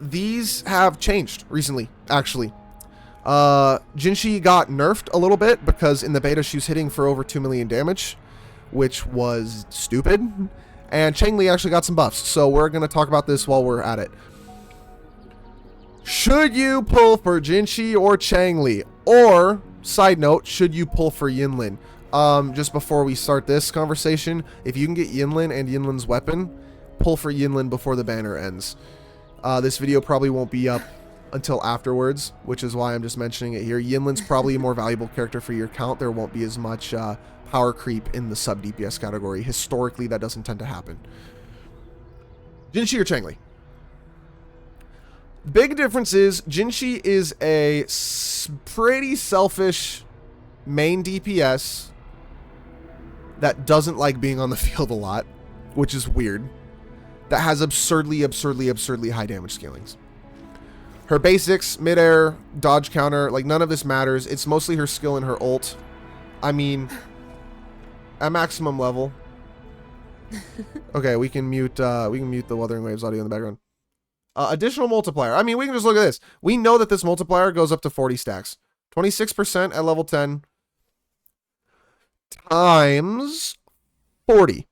these have changed recently, actually. Jinhsi got nerfed a little bit because in the beta she was hitting for over 2 million damage, which was stupid. And Changli actually got some buffs, so we're going to talk about this while we're at it. Should you pull for Jinhsi or Changli? Or, side note, should you pull for Yinlin? Just before we start this conversation, if you can get Yinlin and Yinlin's weapon, pull for Yinlin before the banner ends. This video probably won't be up until afterwards, which is why I'm just mentioning it here. Yinlin's probably a more valuable character for your account. There won't be as much power creep in the sub DPS category. Historically, that doesn't tend to happen. Jinhsi or Changli? Big difference is Jinhsi is a pretty selfish main DPS that doesn't like being on the field a lot, which is weird. That has absurdly high damage scalings. Her basics, midair, dodge counter, like none of this matters. It's mostly her skill and her ult. I mean, at maximum level. Okay, we can mute the Wuthering Waves audio in the background. Additional multiplier. I mean, we can just look at this. We know that this multiplier goes up to 40 stacks. 26% at level 10 times 40.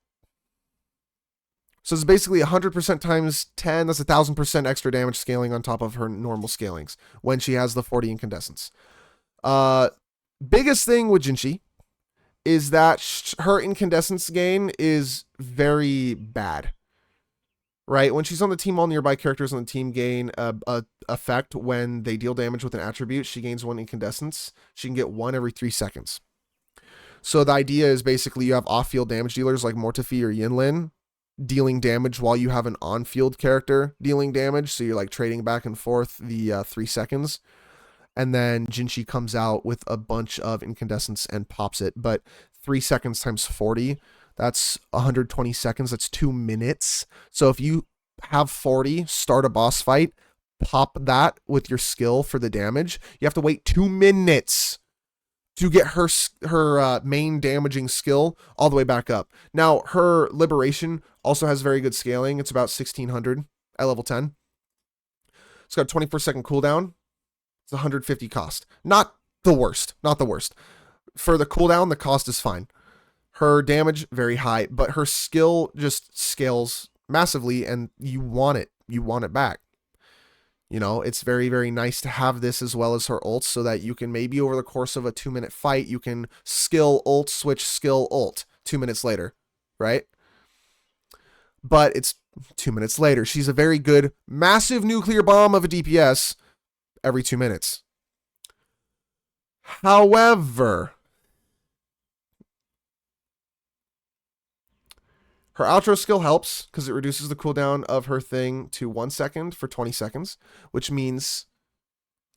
So it's basically 100% times 10. That's 1,000% extra damage scaling on top of her normal scalings when she has the 40 incandescence. Biggest thing with Jinhsi is that her incandescence gain is very bad. Right? When she's on the team, all nearby characters on the team gain a effect when they deal damage with an attribute. She gains 1 incandescence. She can get 1 every 3 seconds. So the idea is basically you have off-field damage dealers like Mortifi or Yinlin dealing damage while you have an on-field character dealing damage. So you're like trading back and forth the 3 seconds. And then Jinhsi comes out with a bunch of incandescence and pops it. But 3 seconds times 40... that's 120 seconds. That's 2 minutes. So if you have 40, start a boss fight, pop that with your skill for the damage, you have to wait 2 minutes to get her main damaging skill all the way back up. Now, her liberation also has very good scaling. It's about 1600 at level 10. It's got a 24-second cooldown. It's 150 cost. Not the worst. Not the worst. For the cooldown, the cost is fine. Her damage, very high, but her skill just scales massively and you want it. You want it back. You know, it's very nice to have this as well as her ults so that you can maybe over the course of a 2-minute fight, you can skill ult, switch skill ult 2 minutes later, right? But it's 2 minutes later. She's a very good, massive nuclear bomb of a DPS every 2 minutes. However, her outro skill helps because it reduces the cooldown of her thing to 1 second for 20 seconds, which means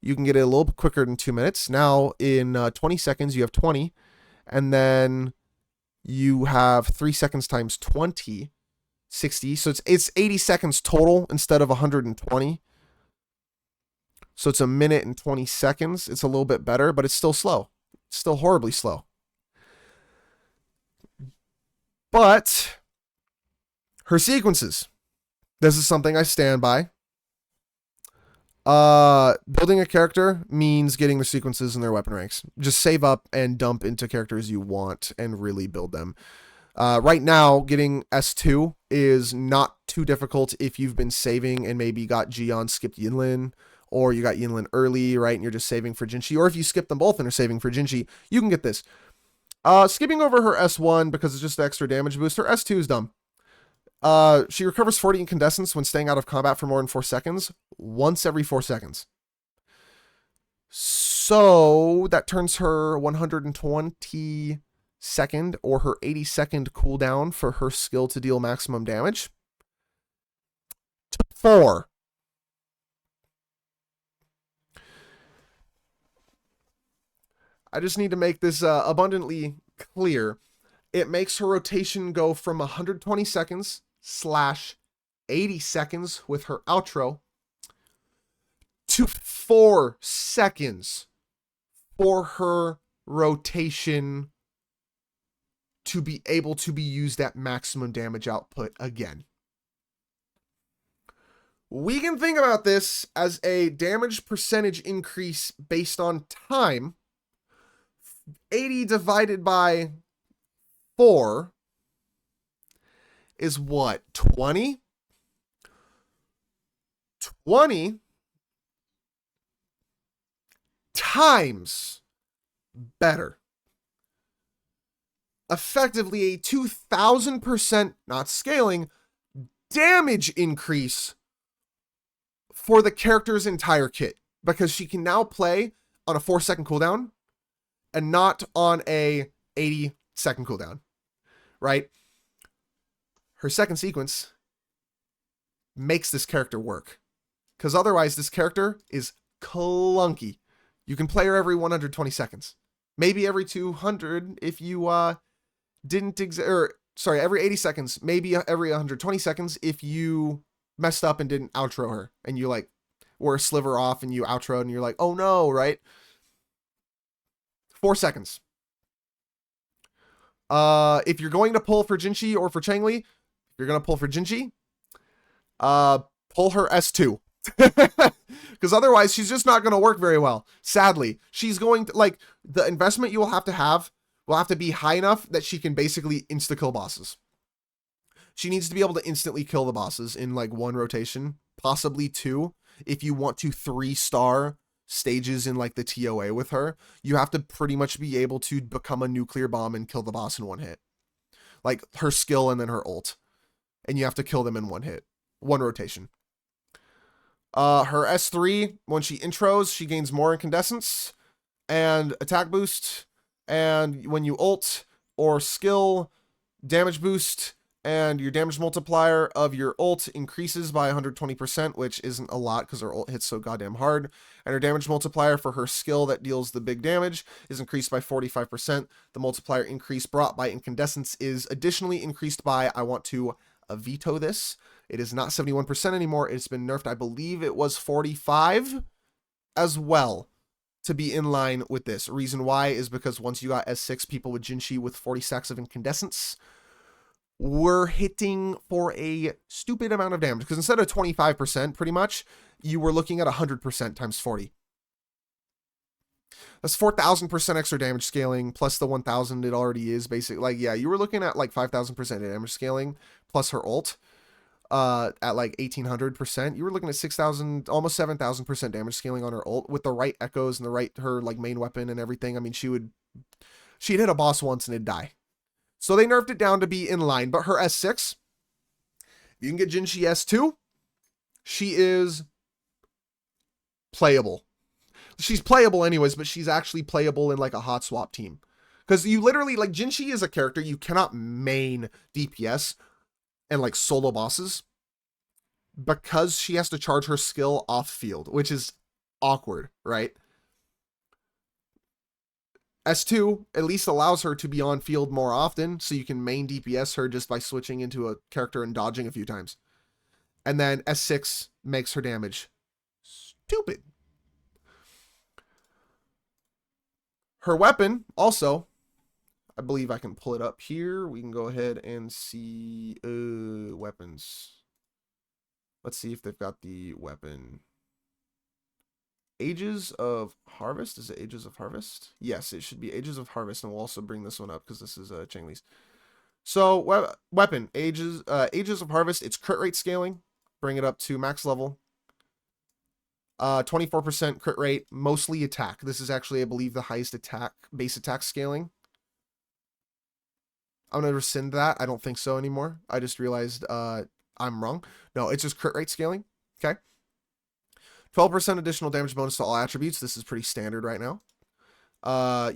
you can get it a little bit quicker than 2 minutes. Now, in 20 seconds, you have 20, and then you have 3 seconds times 20, 60. So it's 80 seconds total instead of 120. So it's a minute and 20 seconds. It's a little bit better, but it's still slow. It's still horribly slow. But her sequences. This is something I stand by. Building a character means getting the sequences in their weapon ranks. Just save up and dump into characters you want and really build them. Right now, getting S2 is not too difficult if you've been saving and maybe got Gion skipped Yinlin, or you got Yinlin early, right, and you're just saving for Jinhsi, or if you skip them both and are saving for Jinhsi, you can get this. Skipping over her S1 because it's just the extra damage boost. Her S2 is dumb. She recovers 40 incandescence when staying out of combat for more than 4 seconds, once every 4 seconds. So that turns her 120 second or her 80 second cooldown for her skill to deal maximum damage to 4. I just need to make this abundantly clear. It makes her rotation go from 120 seconds / 80 seconds with her outro to 4 seconds for her rotation to be able to be used at maximum damage output again. We can think about this as a damage percentage increase based on time. 80 divided by 4 is what? 20? 20 times better. Effectively a 2,000%, not scaling, damage increase for the character's entire kit. Because she can now play on a 4-second cooldown and not on a 80-second cooldown. Right? Her second sequence makes this character work. Because otherwise, this character is clunky. You can play her every 120 seconds. Maybe every 200 if you every 80 seconds. Maybe every 120 seconds if you messed up and didn't outro her. And you like were a sliver off and you outroed and you're like, oh no, right? 4 seconds. If you're going to pull for Jinhsi or for Changli, you're going to pull for Jinhsi, pull her S2. Because otherwise she's just not going to work very well. Sadly, she's going to, like, the investment you will have to be high enough that she can basically insta-kill bosses. She needs to be able to instantly kill the bosses in like 1 rotation, possibly 2. If you want to 3-star stages in like the TOA with her, you have to pretty much be able to become a nuclear bomb and kill the boss in 1 hit. Like her skill and then her ult. And you have to kill them in 1 hit. 1 rotation. Her S3, when she intros, she gains more incandescence and attack boost. And when you ult or skill, damage boost, and your damage multiplier of your ult increases by 120%, which isn't a lot because her ult hits so goddamn hard. And her damage multiplier for her skill that deals the big damage is increased by 45%. The multiplier increase brought by incandescence is additionally increased by, I want to veto this, it is not 71% anymore. It's been nerfed. I believe it was 45 as well to be in line with this. Reason why is because once you got S6 people with Jinhsi with 40 stacks of incandescence, we're hitting for a stupid amount of damage. Because instead of 25%, pretty much, you were looking at 100% times 40. That's 4,000% extra damage scaling, plus the 1,000 it already is, basically. Like, yeah, you were looking at like 5,000% damage scaling, plus her ult, at like 1,800%. You were looking at 6,000, almost 7,000% damage scaling on her ult, with the right echoes and the right, her like main weapon and everything. I mean, she'd hit a boss once and it'd die. So they nerfed it down to be in line, but her S6, you can get Jinhsi S2, she is playable. She's playable anyways, but she's actually playable in like a hot swap team. Because you literally, like, Jinhsi is a character you cannot main DPS and like solo bosses because she has to charge her skill off field, which is awkward, right? S2 at least allows her to be on field more often, so you can main DPS her just by switching into a character and dodging a few times. And then S6 makes her damage stupid. Her weapon, also, I believe I can pull it up here. We can go ahead and see weapons. Let's see if they've got the weapon. Ages of Harvest? Is it Ages of Harvest? Yes, it should be Ages of Harvest, and we'll also bring this one up because this is Changli's. So, weapon, Ages of Harvest, it's crit rate scaling. Bring it up to max level. 24% crit rate, mostly attack. This is actually, I believe, the highest base attack scaling. I'm going to rescind that. I don't think so anymore. I just realized I'm wrong. No, it's just crit rate scaling. Okay. 12% additional damage bonus to all attributes. This is pretty standard right now.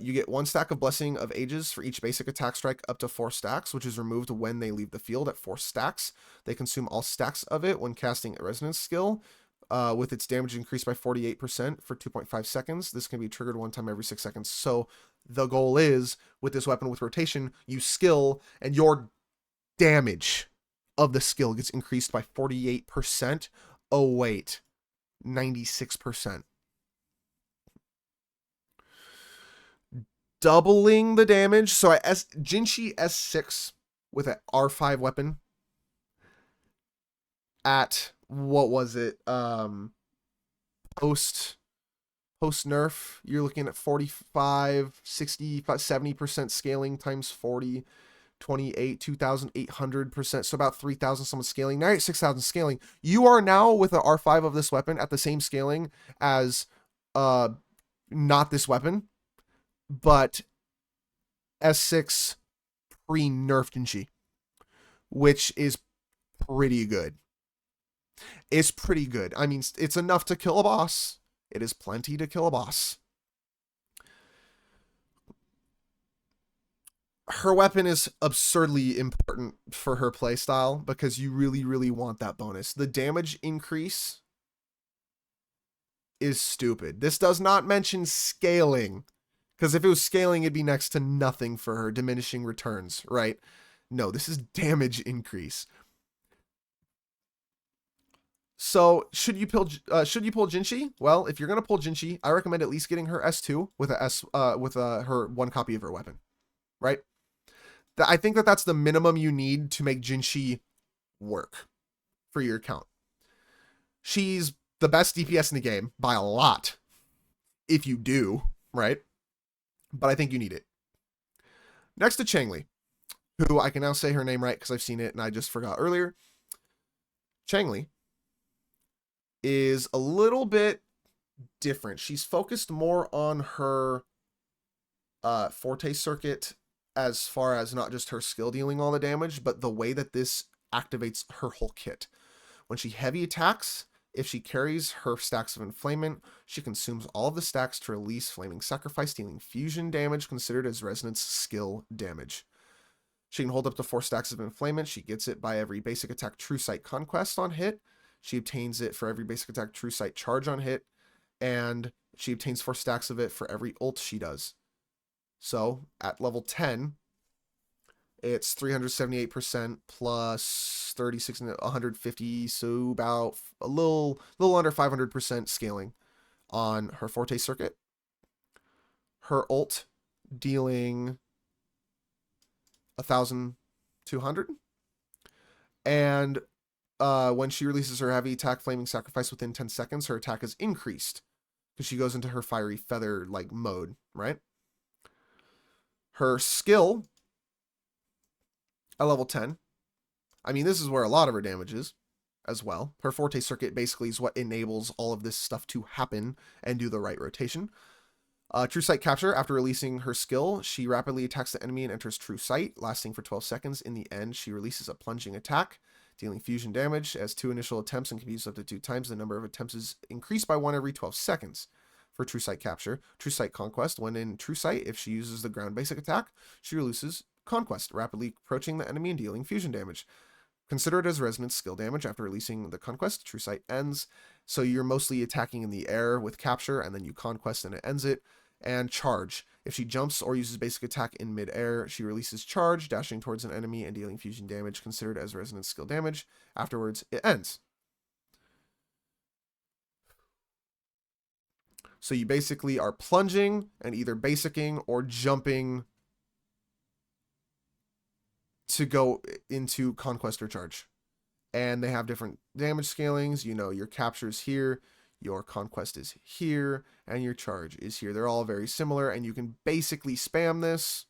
You get 1 stack of Blessing of Ages for each basic attack strike up to 4 stacks, which is removed when they leave the field at 4 stacks. They consume all stacks of it when casting a Resonance skill, with its damage increased by 48% for 2.5 seconds. This can be triggered 1 time every 6 seconds. So the goal is, with this weapon with rotation, you skill and your damage of the skill gets increased by 48%. Oh, wait. 96%. Doubling the damage. So Jinhsi S6 with an R5 weapon at what was it? Post post nerf, you're looking at 45, 60, 70% scaling times 40, 28, 2,800%. So about 3,000 someone scaling. Now you're at 6,000 scaling. You are now with the R5 of this weapon at the same scaling as not this weapon, but S6 pre-nerfed Jinhsi, which is pretty good. It's pretty good. I mean, it's enough to kill a boss. It is plenty to kill a boss. Her weapon is absurdly important for her playstyle because you really, really want that bonus. The damage increase is stupid. This does not mention scaling, because if it was scaling, it'd be next to nothing for her, diminishing returns, right? No, this is damage increase. So should you pull Jinhsi? Well, if you're gonna pull Jinhsi, I recommend at least getting her S2 with her one copy of her weapon, right? I think that's the minimum you need to make Jinhsi work for your account. She's the best DPS in the game by a lot, if you do, right? But I think you need it. Next to Changli, who I can now say her name right because I've seen it and I just forgot earlier. Changli is a little bit different. She's focused more on her forte circuit as far as not just her skill dealing all the damage, but the way that this activates her whole kit. When she heavy attacks, if she carries her stacks of enflamement, she consumes all of the stacks to release Flaming Sacrifice, dealing fusion damage considered as resonance skill damage. She can hold up to 4 stacks of enflamement. She gets it by every basic attack True Sight Conquest on hit. She obtains it for every basic attack True Sight Charge on hit. And she obtains 4 stacks of it for every ult she does. So at level 10, it's 378% plus 36 and 150, so about a little under 500% scaling on her forte circuit. Her ult dealing 1,200, and when she releases her heavy attack Flaming Sacrifice within 10 seconds, her attack is increased because she goes into her Fiery Feather like mode, right? Her skill at level 10, I mean, this is where a lot of her damage is as well. Her forte circuit basically is what enables all of this stuff to happen and do the right rotation. True Sight Capture, after releasing her skill, she rapidly attacks the enemy and enters True Sight, lasting for 12 seconds. In the end, she releases a plunging attack, dealing fusion damage. As 2 initial attempts and can be used up to 2 times. The number of attempts is increased by 1 every 12 seconds. For True Sight Capture, True Sight Conquest, when in True Sight, if she uses the ground basic attack, she releases Conquest, rapidly approaching the enemy and dealing fusion damage. Consider it as resonance skill damage. After releasing the Conquest, True Sight ends. So you're mostly attacking in the air with Capture, and then you Conquest and it ends it. And Charge. If she jumps or uses basic attack in mid-air, she releases Charge, dashing towards an enemy and dealing fusion damage, considered as resonance skill damage. Afterwards, it ends. So you basically are plunging and either basicing or jumping to go into Conquest or Charge. And they have different damage scalings. You know, your Capture's here, your Conquest is here, and your Charge is here. They're all very similar, and you can basically spam this.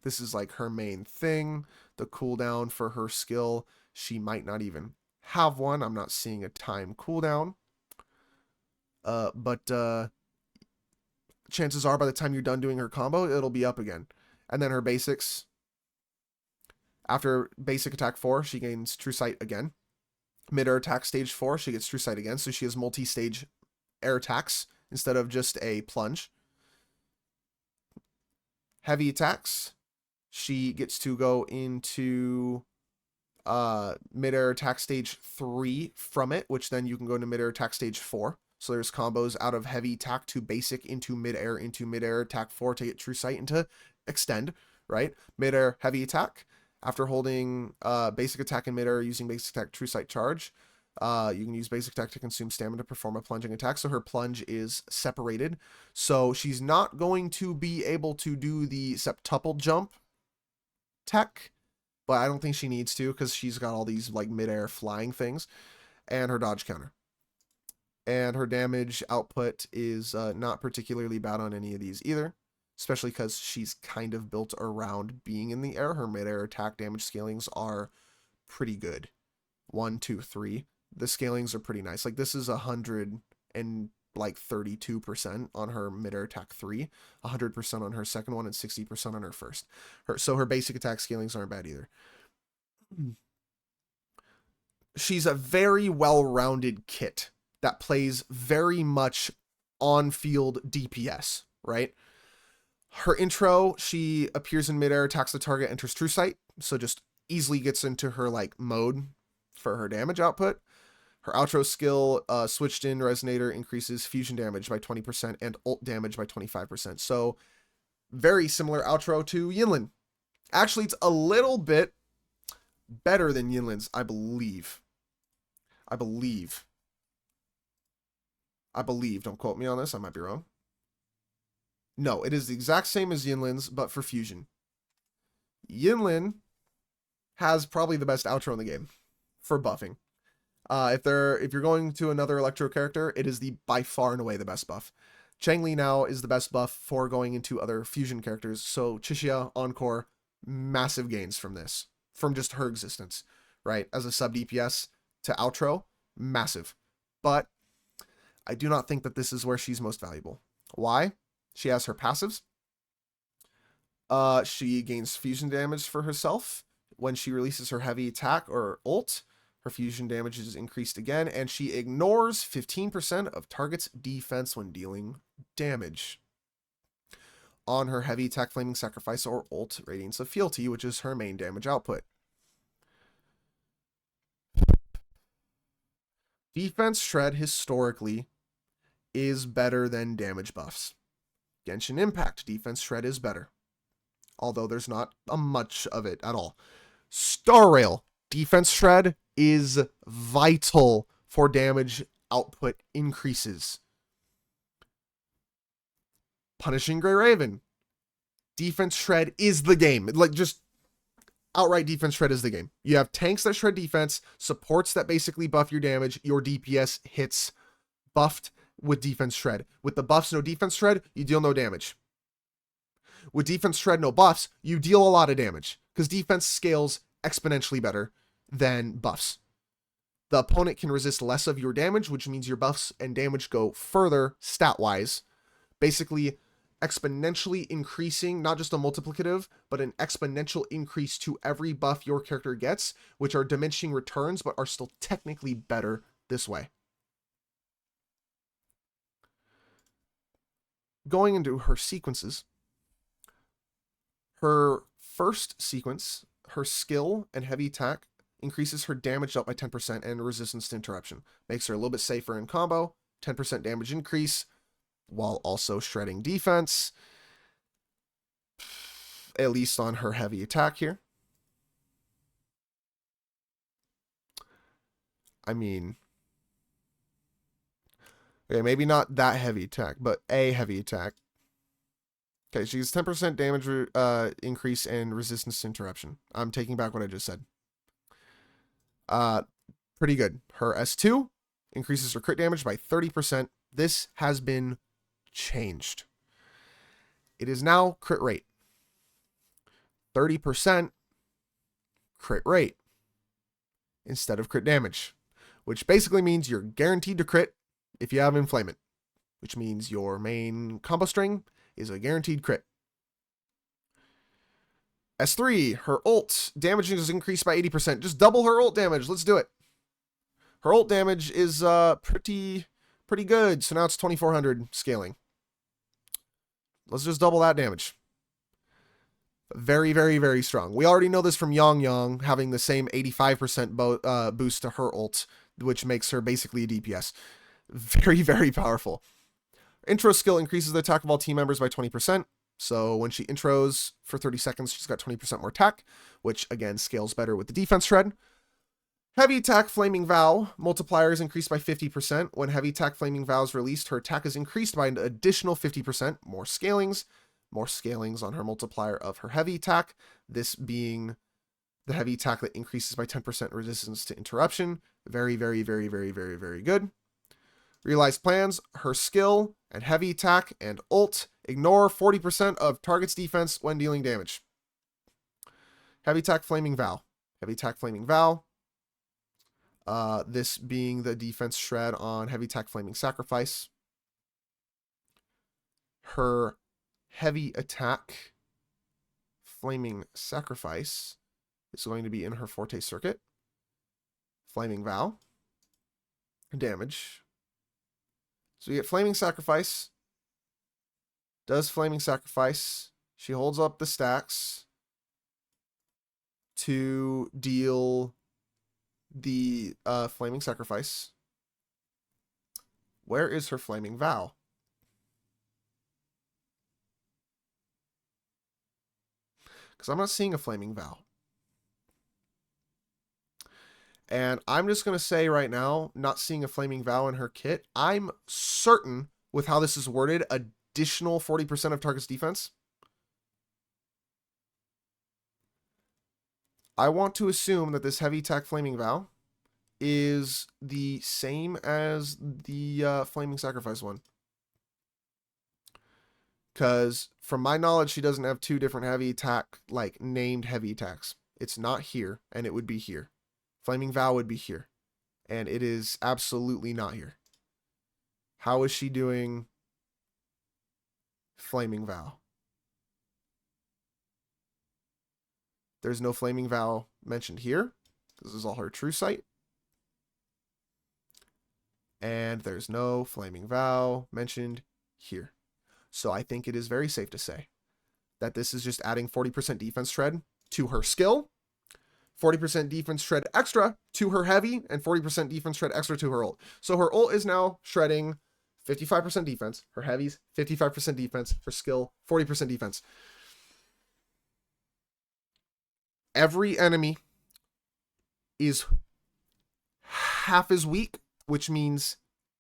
This is like her main thing. The cooldown for her skill, she might not even have one. I'm not seeing a time cooldown. But chances are by the time you're done doing her combo, it'll be up again. And then her basics, after basic attack 4, she gains True Sight again. Mid-air attack stage 4, she gets True Sight again, so she has multi-stage air attacks instead of just a plunge. Heavy attacks, she gets to go into mid-air attack stage 3 from it, which then you can go into mid-air attack stage 4. So there's combos out of heavy attack to basic into mid-air attack 4 to get True Sight and to extend, right? Mid-air heavy attack. After holding basic attack in mid-air using basic attack True Sight Charge, you can use basic attack to consume stamina to perform a plunging attack. So her plunge is separated. So she's not going to be able to do the septuple jump tech, but I don't think she needs to because she's got all these like midair flying things, and her dodge counter. And her damage output is not particularly bad on any of these either, especially because she's kind of built around being in the air. Her midair attack damage scalings are pretty good. 1, 2, 3. The scalings are pretty nice. Like this is 132% on her midair attack 3, 100% on her second one, and 60% on her first. So her basic attack scalings aren't bad either. She's a very well-rounded kit that plays very much on-field DPS, right? Her intro, she appears in midair, attacks the target, enters True Sight, so just easily gets into her like mode for her damage output. Her outro skill, switched in Resonator, increases fusion damage by 20% and ult damage by 25%. So very similar outro to Yinlin. Actually, it's a little bit better than Yinlin's, I believe. Don't quote me on this. I might be wrong. No, it is the exact same as Yinlin's, but for fusion. Yinlin has probably the best outro in the game for buffing. If you're going to another Electro character, it is the by far and away the best buff. Changli now is the best buff for going into other fusion characters. So Chixia, Encore, massive gains from this, from just her existence, right? As a sub DPS to outro, massive. But I do not think that this is where she's most valuable. Why? She has her passives. She gains fusion damage for herself. When she releases her heavy attack or ult, her fusion damage is increased again, and she ignores 15% of target's defense when dealing damage. On her heavy attack, flaming sacrifice, or ult, Radiance of Fealty, which is her main damage output. Defense Shred historically is better than damage buffs. Genshin Impact, Defense Shred is better, although there's not much of it at all. Star Rail, Defense Shred is vital for damage output increases. Punishing Grey Raven, Defense Shred is the game. Like, just outright Defense Shred is the game. You have tanks that shred defense, supports that basically buff your damage, your DPS hits buffed with Defense Shred. With the buffs, no Defense Shred, you deal no damage. With Defense Shred, no buffs, you deal a lot of damage, because defense scales exponentially better than buffs. The opponent can resist less of your damage, which means your buffs and damage go further stat-wise. Basically, exponentially increasing, not just a multiplicative, but an exponential increase to every buff your character gets, which are diminishing returns, but are still technically better this way. Going into her sequences, her first sequence, her skill and heavy attack increases her damage up by 10% and resistance to interruption. Makes her a little bit safer in combo, 10% damage increase, while also shredding defense, at least on her heavy attack here. I mean, okay, maybe not that heavy attack, but a heavy attack. Okay, she gets 10% damage increase and resistance to interruption. I'm taking back what I just said. Pretty good. Her S2 increases her crit damage by 30%. This has been changed. It is now crit rate. 30% crit rate instead of crit damage, which basically means you're guaranteed to crit if you have Inflamement, which means your main combo string is a guaranteed crit. S3, her ult damage is increased by 80%. Just double her ult damage. Let's do it. Her ult damage is pretty good. So now it's 2400 scaling. Let's just double that damage. Very, very, very strong. We already know this from Yang having the same 85% boost to her ult, which makes her basically a DPS. Very, very powerful. Intro skill increases the attack of all team members by 20%. So when she intros for 30 seconds, she's got 20% more attack, which again scales better with the defense shred. Heavy attack Flaming Vow multiplier is increased by 50%. When heavy attack Flaming Vow is released, her attack is increased by an additional 50%. More scalings on her multiplier of her heavy attack. This being The heavy attack that increases by 10% resistance to interruption. Very, very, very, very, very, very good. Realized plans, her skill and heavy attack and ult ignore 40% of target's defense when dealing damage. Heavy attack Flaming Vow. Heavy attack Flaming Vow. This being the defense shred on heavy attack Flaming Sacrifice. Her heavy attack Flaming Sacrifice is going to be in her Forte Circuit. Flaming Vow. Damage. So we get Flaming Sacrifice. Does Flaming Sacrifice. She holds up the stacks to deal the Flaming Sacrifice. Where is her Flaming Vow? Because I'm not seeing a Flaming Vow. And I'm just going to say right now, not seeing a Flaming Vow in her kit, I'm certain with how this is worded, additional 40% of target's defense. I want to assume that this heavy attack Flaming Vow is the same as the Flaming Sacrifice one. Because from my knowledge, she doesn't have two different heavy attack, like named heavy attacks. It's not here, and it would be here. Flaming Vow would be here. And it is absolutely not here. How is she doing Flaming Vow? There's no Flaming Vow mentioned here. This is all her true sight. And there's no Flaming Vow mentioned here. So I think it is very safe to say that this is just adding 40% defense shred to her skill, 40% defense shred extra to her heavy, and 40% defense shred extra to her ult. So her ult is now shredding 55% defense, her heavy's 55% defense, her skill 40% defense. Every enemy is half as weak, which means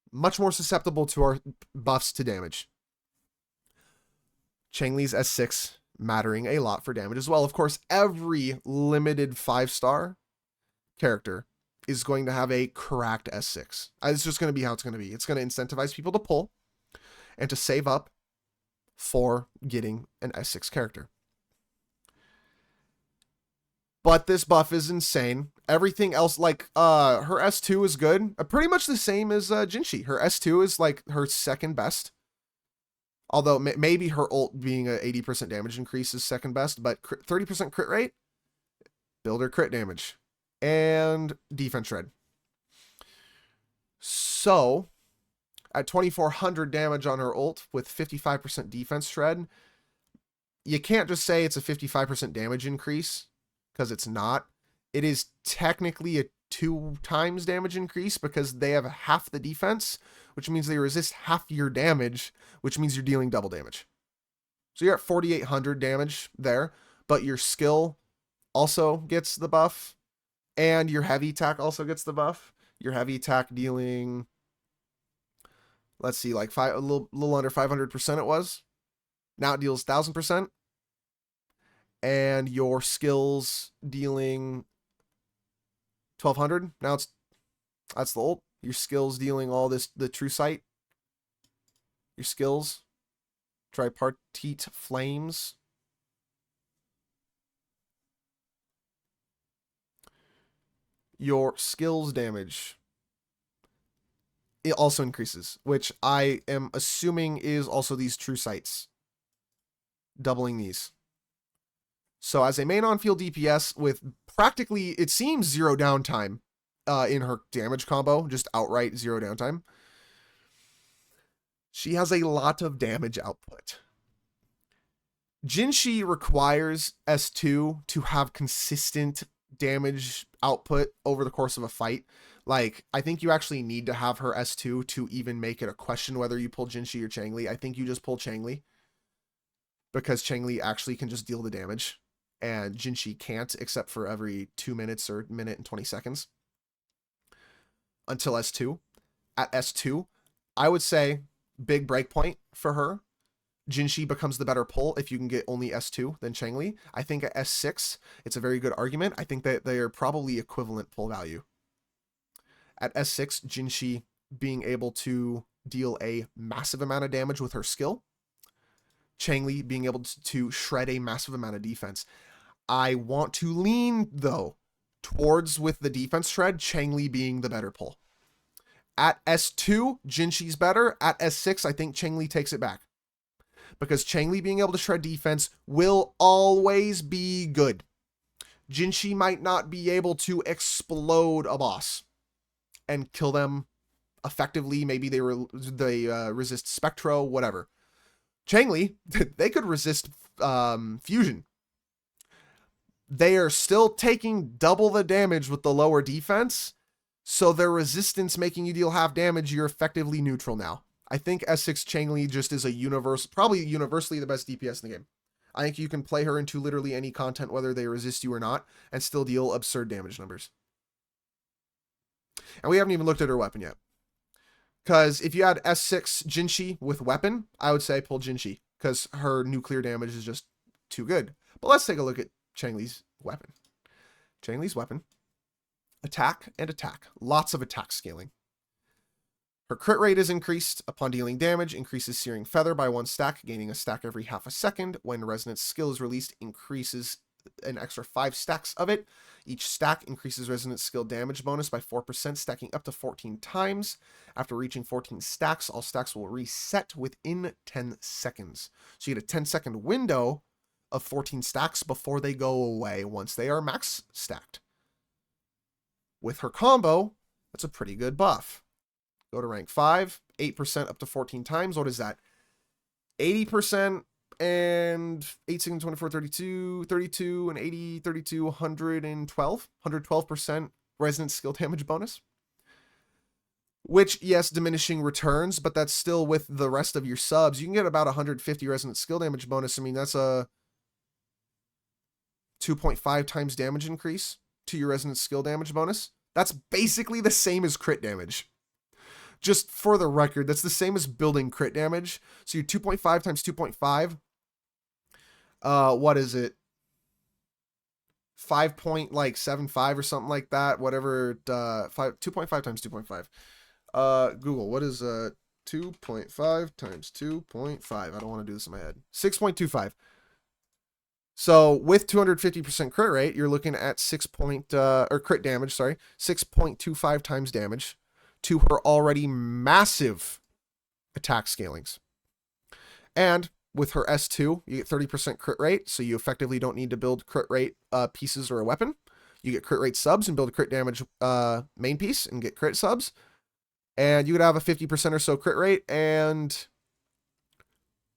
much more susceptible to our buffs to damage. Changli's S6 mattering a lot for damage as well. Of course, every limited 5-star character is going to have a cracked S6. It's just going to be how it's going to be. It's going to incentivize people to pull and to save up for getting an S6 character. But this buff is insane. Everything else, like her S2 is good. Pretty much the same as Jinhsi. Her S2 is like her second best. Although maybe her ult being a 80% damage increase is second best, but 30% crit rate, builder crit damage, and defense shred. So, at 2400 damage on her ult with 55% defense shred, you can't just say it's a 55% damage increase, because it's not. It is technically a 2 times damage increase because they have half the defense, which means they resist half your damage, which means you're dealing double damage. So you're at 4,800 damage there, but your skill also gets the buff, and your heavy attack also gets the buff. Your heavy attack dealing, let's see, like a little under 500% it was. Now it deals 1,000%. And your skills dealing 1,200. Now that's the ult. Your skills dealing all this, the true sight. Your skills. Tripartite flames. Your skills damage. It also increases, which I am assuming is also these true sights. Doubling these. So as a main on-field DPS with practically, it seems, 0 downtime in her damage combo, just outright 0 downtime, she has a lot of damage output. Jinhsi requires S2 to have consistent damage output over the course of a fight. Like, I think you actually need to have her S2 to even make it a question whether you pull Jinhsi or Changli. I think you just pull Changli, because Changli actually can just deal the damage, and Jinhsi can't, except for every 2 minutes or minute and 20 seconds until S2. At S2, I would say big breakpoint for her. Jinhsi becomes the better pull if you can get only S2 than Changli. I think at S6, it's a very good argument. I think that they are probably equivalent pull value. At S6, Jinhsi being able to deal a massive amount of damage with her skill. Changli being able to shred a massive amount of defense. I want to lean, though, towards with the defense shred, Changli being the better pull. At S2, Jinxi's better. At S6, I think Changli takes it back. Because Changli being able to shred defense will always be good. Jinxi might not be able to explode a boss and kill them effectively. Maybe they resist Spectro, whatever. Changli, they could resist fusion. They are still taking double the damage with the lower defense, so their resistance making you deal half damage, you're effectively neutral now. I think S6 Changli just is probably universally the best DPS in the game. I think you can play her into literally any content, whether they resist you or not, and still deal absurd damage numbers. And we haven't even looked at her weapon yet. Because if you add S6 Jinxi with weapon, I would say pull Jinxi, because her nuclear damage is just too good. But let's take a look at Changli's weapon. Changli's weapon. Attack and attack. Lots of attack scaling. Her crit rate is increased upon dealing damage, increases Searing Feather by 1 stack, gaining a stack every half a second. When Resonance skill is released, increases an extra 5 stacks of it. Each stack increases Resonance skill damage bonus by 4%, stacking up to 14 times. After reaching 14 stacks, all stacks will reset within 10 seconds. So you get a 10-second window of 14 stacks before they go away once they are max stacked. With her combo, that's a pretty good buff. Go to rank 5, 8% up to 14 times. What is that? 80% and 8, 16, 24, 32, 32, and 80, 32, 112. 112% resonance skill damage bonus. Which, yes, diminishing returns, but that's still with the rest of your subs. You can get about 150 resonance skill damage bonus. I mean, that's a 2.5 times damage increase to your resonance skill damage bonus. That's basically the same as crit damage. Just for the record, that's the same as building crit damage. So your 2.5 times 2.5, what is it? 5.75 or something like that. Whatever, 2.5 times 2.5. Google, what is 2.5 times 2.5? I don't want to do this in my head. 6.25. So with 250% crit rate, you're looking at crit damage, sorry, 6.25 times damage to her already massive attack scalings. And with her S2, you get 30% crit rate, so you effectively don't need to build crit rate pieces or a weapon. You get crit rate subs and build a crit damage main piece and get crit subs. And you would have a 50% or so crit rate and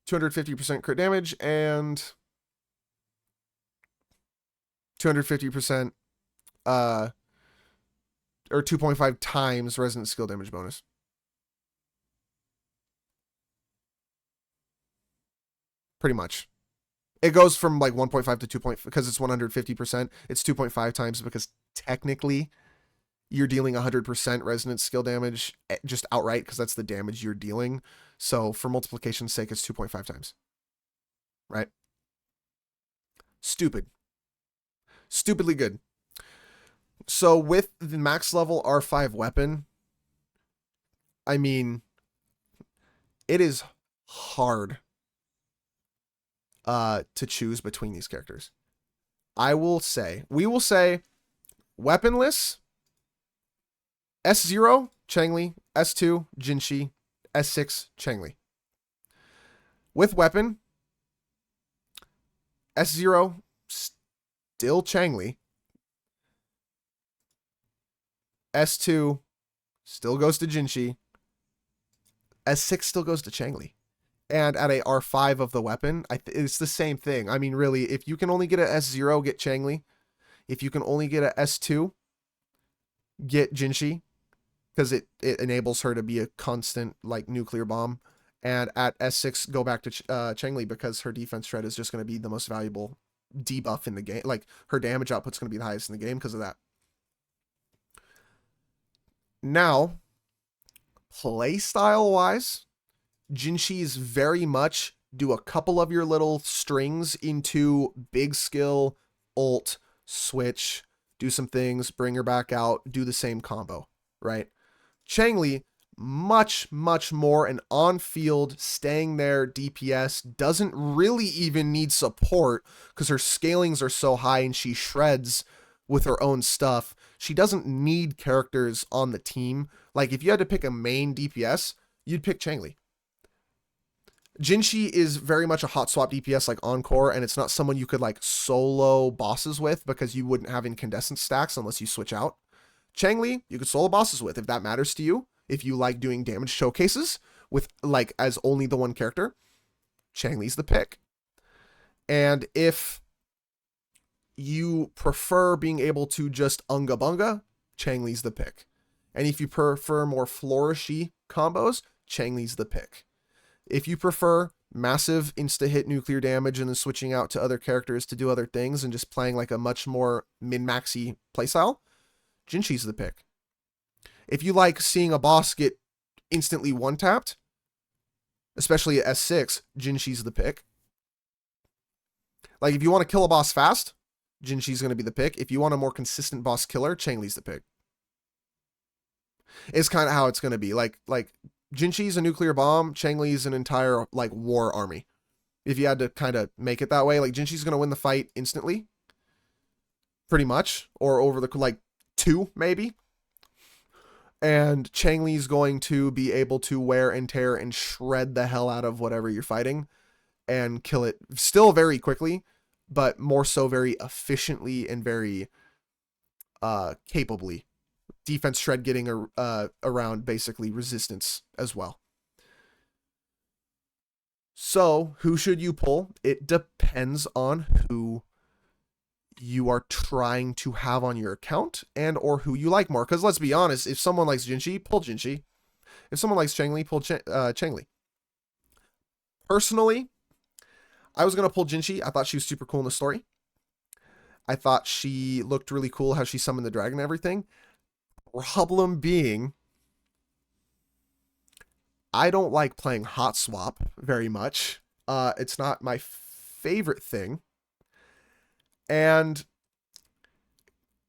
250% crit damage and 250% or 2.5 times resonance skill damage bonus. Pretty much. It goes from like 1.5 to 2. Because it's 150%. It's 2.5 times because technically you're dealing 100% resonance skill damage just outright because that's the damage you're dealing. So for multiplication's sake, it's 2.5 times. Right? Stupid. Stupidly good. So with the max level R5 weapon, I mean, it is hard to choose between these characters. We will say, weaponless, S0, Changli, S2, Jinxi, S6, Changli. With weapon, S0, still Changli. S2 still goes to Jinxi. S6 still goes to Changli. And at a R5 of the weapon, it's the same thing. I mean, really, if you can only get a S0, get Changli. If you can only get a S2, get Jinxi. Because it enables her to be a constant, like, nuclear bomb. And at S6, go back to Changli because her defense shred is just going to be the most valuable debuff in the game. Like, her damage output's going to be the highest in the game because of that. Now, playstyle wise, Jinxi is very much do a couple of your little strings into big skill, ult, switch, do some things, bring her back out, do the same combo, right? Changli, much, much more an on-field, staying there DPS, doesn't really even need support because her scalings are so high and she shreds with her own stuff. She doesn't need characters on the team. Like, if you had to pick a main DPS, you'd pick Changli. Jinhsi is very much a hot swap DPS like Encore, and it's not someone you could like solo bosses with because you wouldn't have incandescent stacks unless you switch out. Changli, you could solo bosses with if that matters to you. If you like doing damage showcases with like as only the one character, Changli's the pick. And if you prefer being able to just unga bunga, Changli's the pick. And if you prefer more flourishy combos, Changli's the pick. If you prefer massive insta-hit nuclear damage and then switching out to other characters to do other things and just playing like a much more min-maxy playstyle, Jinhsi's the pick. If you like seeing a boss get instantly one-tapped, especially at S6, Jinhsi's the pick. Like, if you want to kill a boss fast, Jinhsi's going to be the pick. If you want a more consistent boss killer, Changli's the pick. It's kind of how it's going to be. Like Jinhsi's a nuclear bomb, Changli's an entire, like, war army. If you had to kind of make it that way, like, Jinhsi's going to win the fight instantly. Pretty much. Or over the, like, 2, maybe. And Changli's going to be able to wear and tear and shred the hell out of whatever you're fighting and kill it still very quickly, but more so very efficiently and very capably. Defense shred getting around basically resistance as well. So who should you pull? It depends on who you are trying to have on your account and or who you like more. Because let's be honest, if someone likes Jinhsi, pull Jinhsi. If someone likes Changli, pull Changli. Personally, I was going to pull Jinhsi. I thought she was super cool in the story. I thought she looked really cool how she summoned the dragon and everything. Problem being, I don't like playing hot swap very much. It's not my favorite thing. And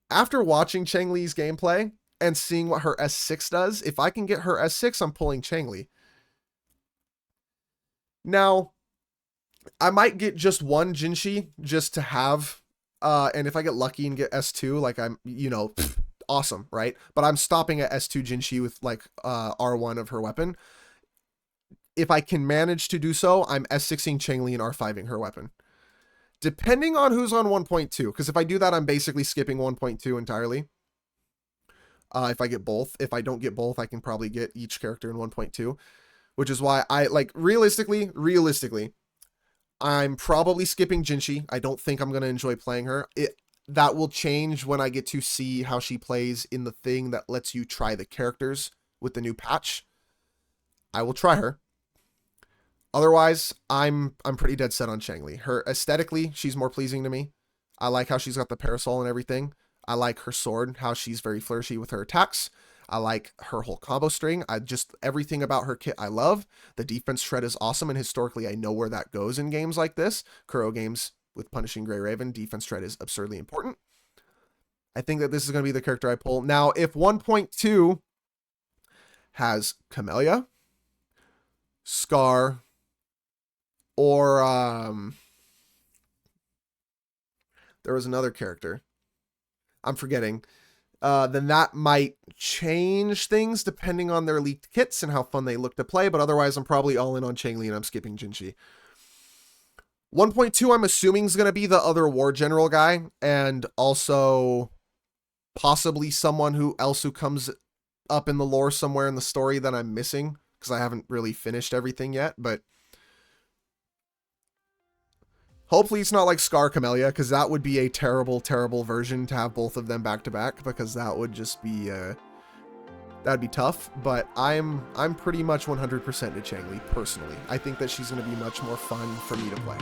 after watching Changli's gameplay and seeing what her S6 does, if I can get her S6, I'm pulling Changli. Now, I might get just one Jinhsi just to have, and if I get lucky and get S2, like I'm, you know, awesome, right? But I'm stopping at S2 Jinhsi with like R1 of her weapon. If I can manage to do so, I'm S6ing Changli and R5ing her weapon. Depending on who's on 1.2, because if I do that, I'm basically skipping 1.2 entirely. If I get both. If I don't get both, I can probably get each character in 1.2, which is why I, like, realistically, I'm probably skipping Jinhsi. I don't think I'm going to enjoy playing her. That will change when I get to see how she plays in the thing that lets you try the characters with the new patch. I will try her. Otherwise, I'm pretty dead set on Changli. Her aesthetically, she's more pleasing to me. I like how she's got the parasol and everything. I like her sword, how she's very flourishy with her attacks. I like her whole combo string. Everything about her kit I love. The defense shred is awesome, and historically I know where that goes in games like this. Kuro games with Punishing Grey Raven, defense shred is absurdly important. I think that this is going to be the character I pull. Now, if 1.2 has Camellia, Scar, or there was another character I'm forgetting, then that might change things depending on their leaked kits and how fun they look to play, but otherwise I'm probably all in on Changli and I'm skipping Jinhsi. 1.2 I'm assuming is going to be the other war general guy, and also possibly someone who comes up in the lore somewhere in the story that I'm missing, because I haven't really finished everything yet, but hopefully it's not like Scar Camellia, because that would be a terrible, terrible version to have both of them back to back, because that would just be that'd be tough. But I'm pretty much 100% to Changli personally. I think that she's going to be much more fun for me to play.